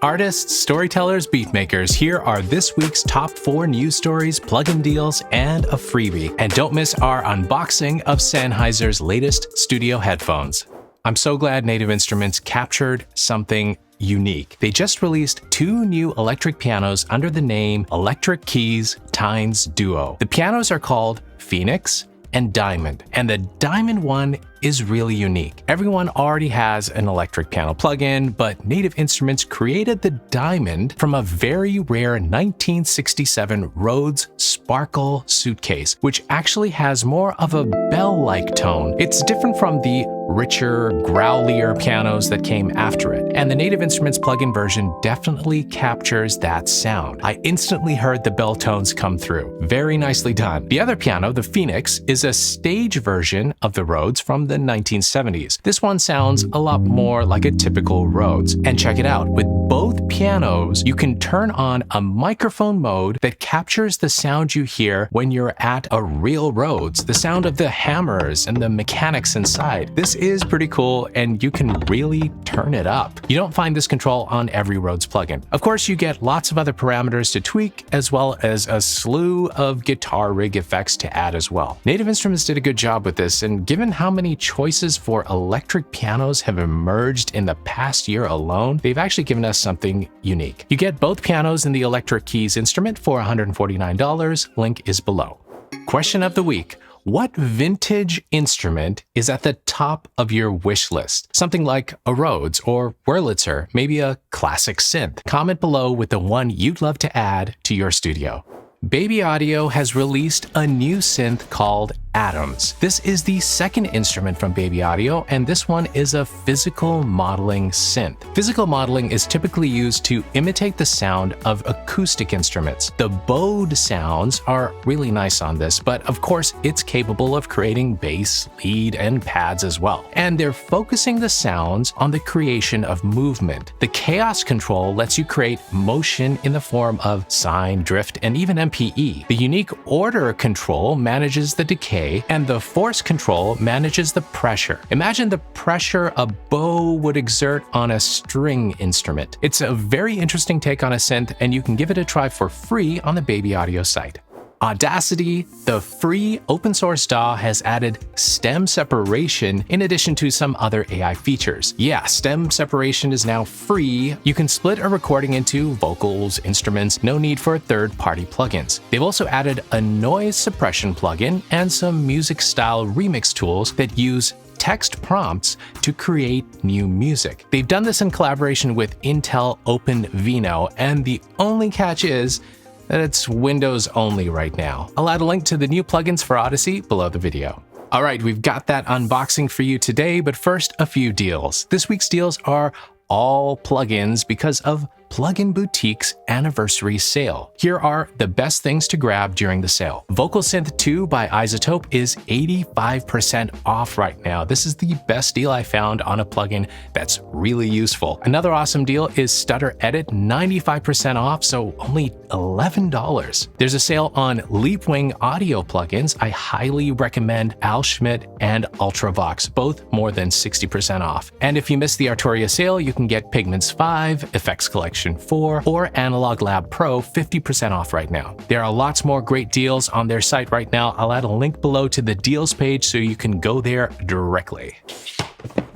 Artists, storytellers, beatmakers, here are this week's top 4 news stories, plugin deals, and a freebie. And don't miss our unboxing of Sennheiser's latest studio headphones. I'm so glad Native Instruments captured something unique. They just released 2 new electric pianos under the name Electric Keys Tines Duo. The pianos are called Phoenix and Diamond, and the Diamond one is really unique. Everyone already has an electric piano plugin, but Native Instruments created the Diamond from a very rare 1967 Rhodes Sparkle suitcase, which actually has more of a bell-like tone. It's different from the richer, growlier pianos that came after it, and the Native Instruments plugin version definitely captures that sound. I instantly heard the bell tones come through. Very nicely done. The other piano, the Phoenix, is a stage version of the Rhodes from the 1970s. This one sounds a lot more like a typical Rhodes. And check it out, with both pianos, you can turn on a microphone mode that captures the sound you hear when you're at a real Rhodes, the sound of the hammers and the mechanics inside. This is pretty cool, and you can really turn it up. You don't find this control on every Rhodes plugin. Of course, you get lots of other parameters to tweak, as well as a slew of guitar rig effects to add as well. Native Instruments did a good job with this, and given how many choices for electric pianos have emerged in the past year alone, they've actually given us something unique. You get both pianos in the Electric Keys instrument for $149. Link is below. Question of the week. What vintage instrument is at the top of your wish list? Something like a Rhodes or Wurlitzer, maybe a classic synth. Comment below with the one you'd love to add to your studio. Baby Audio has released a new synth called Atoms. This is the second instrument from Baby Audio, and this one is a physical modeling synth. Physical modeling is typically used to imitate the sound of acoustic instruments. The bowed sounds are really nice on this, but of course it's capable of creating bass, lead, and pads as well. And they're focusing the sounds on the creation of movement. The chaos control lets you create motion in the form of sine, drift, and even MPE. The unique order control manages the decay, and the force control manages the pressure. Imagine the pressure a bow would exert on a string instrument. It's a very interesting take on a synth, and you can give it a try for free on the Baby Audio site. Audacity, the free open source DAW, has added stem separation in addition to some other AI features. Yeah, stem separation is now free. You can split a recording into vocals, instruments, no need for third-party plugins. They've also added a noise suppression plugin and some music style remix tools that use text prompts to create new music. They've done this in collaboration with Intel OpenVino, and the only catch is that it's Windows only right now. I'll add a link to the new plugins for Odyssey below the video. All right, we've got that unboxing for you today, but first, a few deals. This week's deals are all plugins because of Plugin Boutique's anniversary sale. Here are the best things to grab during the sale. Vocal Synth 2 by iZotope is 85% off right now. This is the best deal I found on a plugin that's really useful. Another awesome deal is Stutter Edit, 95% off, so only $11. There's a sale on Leapwing audio plugins. I highly recommend Al Schmidt and Ultravox, both more than 60% off. And if you missed the Arturia sale, you can get Pigments 5, Effects Collection 4, or Analog Lab Pro 50% off right now. There are lots more great deals on their site right now. I'll add a link below to the deals page so you can go there directly.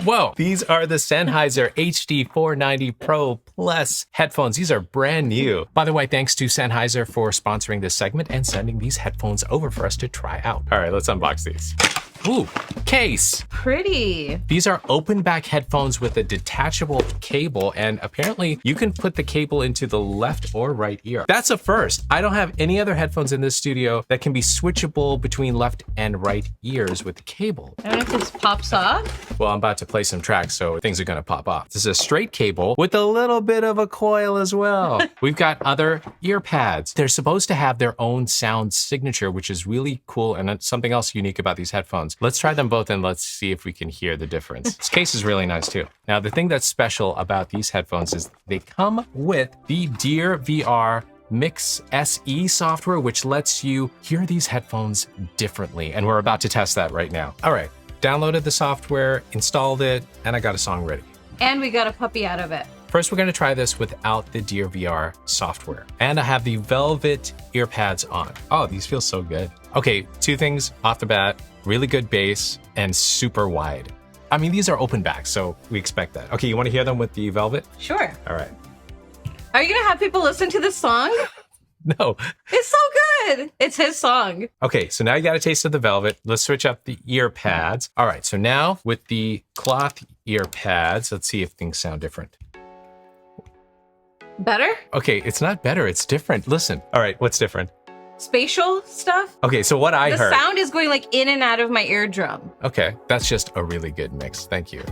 Whoa, these are the Sennheiser HD490 Pro Plus headphones. These are brand new. By the way, thanks to Sennheiser for sponsoring this segment and sending these headphones over for us to try out. All right, let's unbox these. Ooh, case. Pretty. These are open back headphones with a detachable cable, and apparently you can put the cable into the left or right ear. That's a first. I don't have any other headphones in this studio that can be switchable between left and right ears with the cable. I don't know if this pops off. Well, I'm about to play some tracks, so things are gonna pop off. This is a straight cable with a little bit of a coil as well. We've got other ear pads. They're supposed to have their own sound signature, which is really cool, and that's something else unique about these headphones. Let's try them both and let's see if we can hear the difference. This case is really nice too. Now, the thing that's special about these headphones is they come with the Dear VR Mix SE software, which lets you hear these headphones differently. And we're about to test that right now. All right, downloaded the software, installed it, and I got a song ready. And we got a puppy out of it. First, we're gonna try this without the Dear VR software. And I have the Velvet ear pads on. Oh, these feel so good. Okay, two things off the bat, really good bass and super wide. I mean, these are open back, so we expect that. Okay, you wanna hear them with the Velvet? Sure. All right. Are you gonna have people listen to this song? No. It's so good. It's his song. Okay, so now you got a taste of the Velvet. Let's switch up the ear pads. All right, so now with the cloth ear pads, let's see if things sound different. Better? Okay, it's not better, it's different. Listen. All right, what's different? Spatial stuff? Okay, so what I The heard. sound is going like in and out of my eardrum. Okay, that's just a really good mix. Thank you.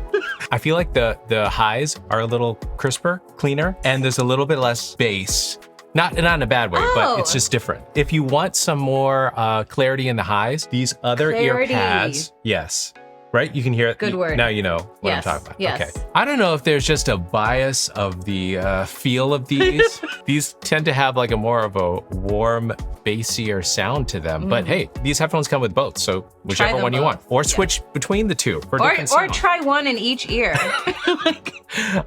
I feel like the highs are a little crisper, cleaner, and there's a little bit less bass. Not in a bad way, but it's just different. If you want some more clarity in the highs, these other ear pads, yes. Right? You can hear it. Good word. Now you know what Yes, I'm talking about. yes. Okay. I don't know if there's just a bias of the feel of these. These tend to have like a more of a warm, bassier sound to them. But hey, these headphones come with both, so whichever them one you want. both. Or switch between the two for Or different sound. try one in each ear.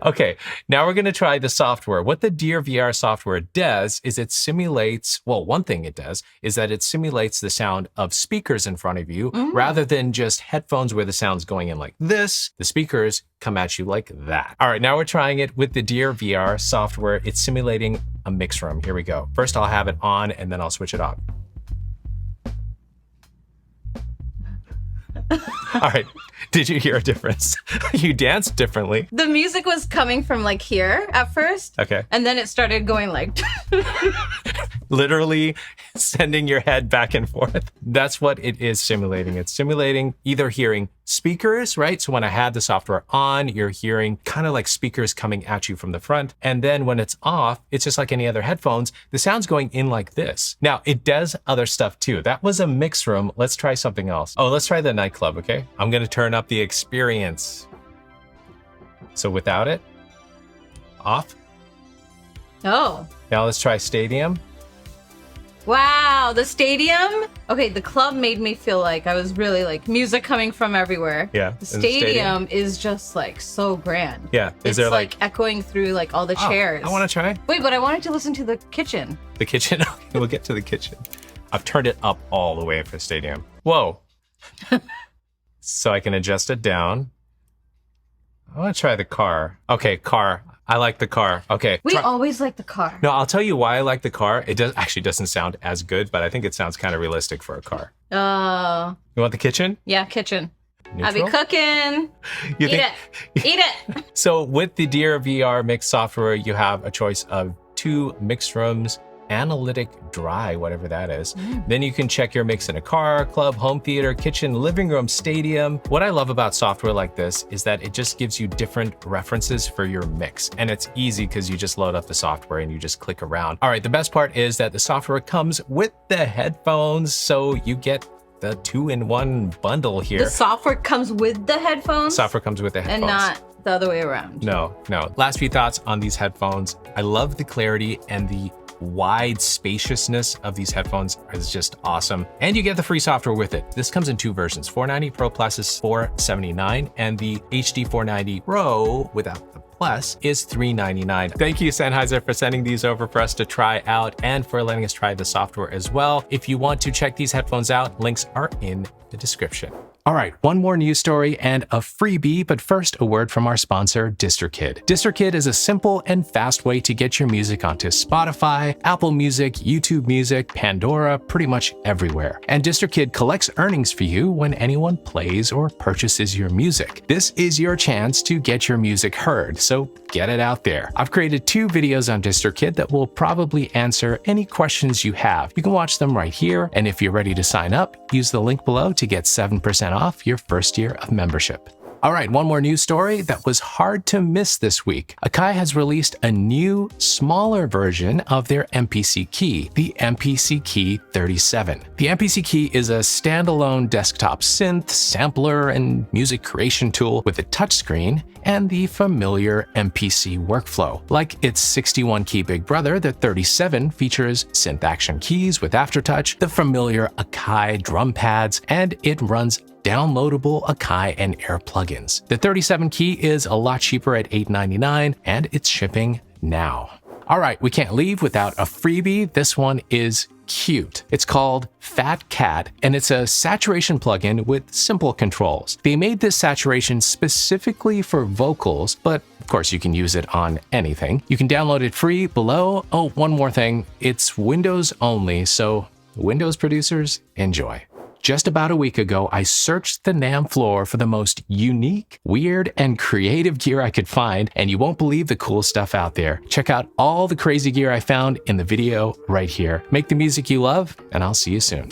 Okay, now we're gonna try the software. What the Dear VR software does is it simulates, well, one thing it does is that it simulates the sound of speakers in front of you rather than just headphones where the sound's going in like this. The speakers come at you like that. All right, now we're trying it with the Dear VR software. It's simulating a mix room. Here we go. First, I'll have it on and then I'll switch it off. All right, did you hear a difference? You danced differently. The music was coming from like here at first. Okay. And then it started going like Literally sending your head back and forth. That's what it is simulating. It's simulating either hearing speakers, right? So when I had the software on, you're hearing kind of like speakers coming at you from the front. And then when it's off, it's just like any other headphones. The sound's going in like this. Now, it does other stuff too. That was a mix room. Let's try something else. Oh, let's try the nightclub, okay? I'm gonna turn up the experience. So without it, off. Oh. Now let's try stadium. Wow, the stadium. Okay, the club made me feel like I was really like music coming from everywhere. Yeah. The stadium is just like so grand. Yeah. Is It's there like echoing through like all the chairs. I want to try Wait, but I wanted to listen to the kitchen. the kitchen. Okay, we'll get to the kitchen. I've turned it up all the way for stadium. Whoa. So I can adjust it down. I want to try the car. Okay, car. I like the car. Okay. We always like the car. No, I'll tell you why I like the car. It doesn't sound as good, but I think it sounds kind of realistic for a car. You want the kitchen? Yeah, kitchen. Neutral? I'll be cooking. You Eat think- it. Eat it. So with the Dear VR mix software, you have a choice of 2 mix rooms, analytic dry, whatever that is. Then you can check your mix in a car, club, home theater, kitchen, living room, stadium. What I love about software like this is that it just gives you different references for your mix. And it's easy because you just load up the software and you just click around. All right, the best part is that the software comes with the headphones, so you get the 2-in-1 bundle here. The software comes with the headphones? Software comes with the headphones. And not the other way around. No. Last few thoughts on these headphones. I love the clarity and the wide spaciousness of these headphones is just awesome. And you get the free software with it. This comes in 2 versions. 490 Pro Plus is $479 and the HD 490 Pro without the Plus is $399. Thank you, Sennheiser, for sending these over for us to try out and for letting us try the software as well. If you want to check these headphones out, links are in the description. All right, one more news story and a freebie, but first a word from our sponsor, DistroKid. DistroKid is a simple and fast way to get your music onto Spotify, Apple Music, YouTube Music, Pandora, pretty much everywhere. And DistroKid collects earnings for you when anyone plays or purchases your music. This is your chance to get your music heard, so get it out there. I've created 2 videos on DistroKid that will probably answer any questions you have. You can watch them right here, and if you're ready to sign up, use the link below to get 7% off your first year of membership. All right, one more news story that was hard to miss this week. Akai has released a new, smaller version of their MPC Key, the MPC Key 37. The MPC Key is a standalone desktop synth, sampler, and music creation tool with a touchscreen and the familiar MPC workflow. Like its 61-key big brother, the 37 features synth action keys with aftertouch, the familiar Akai drum pads, and it runs downloadable Akai and Air plugins. The 37 key is a lot cheaper at $8.99, and it's shipping now. All right, we can't leave without a freebie. This one is cute. It's called Fat Cat, and it's a saturation plugin with simple controls. They made this saturation specifically for vocals, but of course you can use it on anything. You can download it free below. Oh, one more thing. It's Windows only, so Windows producers, enjoy. Just about a week ago, I searched the NAMM floor for the most unique, weird, and creative gear I could find, and you won't believe the cool stuff out there. Check out all the crazy gear I found in the video right here. Make the music you love, and I'll see you soon.